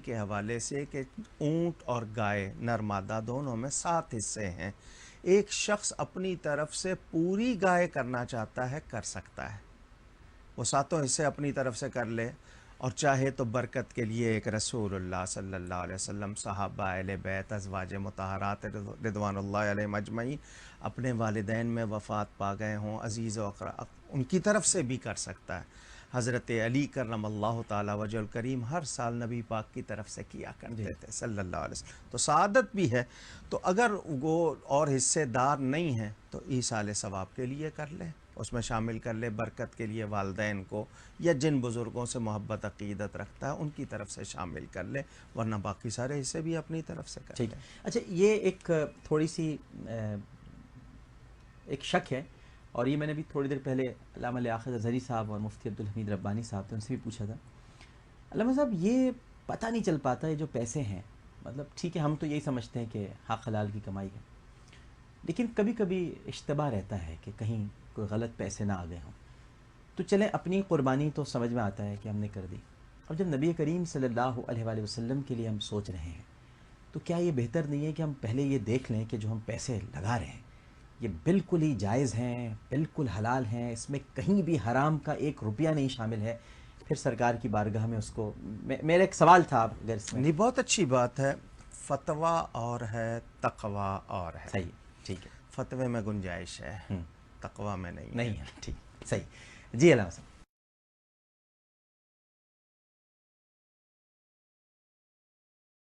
کے حوالے سے کہ اونٹ اور گائے نر مادہ دونوں میں 7 حصے ہیں. ایک شخص اپنی طرف سے پوری گائے کرنا چاہتا ہے کر سکتا ہے، وہ 7 حصے اپنی طرف سے کر لے، اور چاہے تو برکت کے لیے ایک رسول اللہ صلی اللہ علیہ وسلم، صحابہ، اہل بیت، ازواج مطہرات رضوان اللہ علیہم اجمعین اپنے والدین میں وفات پا گئے ہوں، عزیز و اقرب، ان کی طرف سے بھی کر سکتا ہے. حضرت علی کرم اللہ تعالی وجہ الکریم ہر سال نبی پاک کی طرف سے کیا کرتے تھے صلی اللہ علیہ وسلم، تو سعادت بھی ہے. تو اگر وہ اور حصے دار نہیں ہیں تو ایصال ثواب کے لیے کر لیں، اس میں شامل کر لے، برکت کے لیے والدین کو یا جن بزرگوں سے محبت عقیدت رکھتا ہے ان کی طرف سے شامل کر لے، ورنہ باقی سارے حصے بھی اپنی طرف سے کر ٹھیک. لیں. اچھا، یہ ایک تھوڑی سی ایک شک ہے، اور یہ میں نے بھی تھوڑی دیر پہلے علامہ لیاقت اظہری صاحب اور مفتی عبدالحمید ربانی صاحب تھے، ان سے بھی پوچھا تھا. علامہ صاحب، یہ پتہ نہیں چل پاتا ہے جو پیسے ہیں، مطلب ٹھیک ہے ہم تو یہی سمجھتے ہیں کہ حق حلال کی کمائی ہے، لیکن کبھی کبھی اشتباہ رہتا ہے کہ کہیں کوئی غلط پیسے نہ آ گئے ہوں. تو چلیں اپنی قربانی تو سمجھ میں آتا ہے کہ ہم نے کر دی، اب جب نبی کریم صلی اللہ علیہ وآلہ وسلم کے لیے ہم سوچ رہے ہیں تو کیا یہ بہتر نہیں ہے کہ ہم پہلے یہ دیکھ لیں کہ جو ہم پیسے لگا رہے ہیں یہ بالکل ہی جائز ہیں، بالکل حلال ہیں، اس میں کہیں بھی حرام کا 1 روپیہ نہیں شامل ہے، پھر سرکار کی بارگاہ میں اس کو میرا ایک سوال تھا اگر اس میں. نہیں، بہت اچھی بات ہے. فتویٰ اور ہے، تقویٰ اور ہے. صحیح، ٹھیک ہے. فتوے میں گنجائش ہے، تقویٰ میں نہیں ہے. نہیں ہے، ٹھیک، صحیح. جی علامہ صاحب.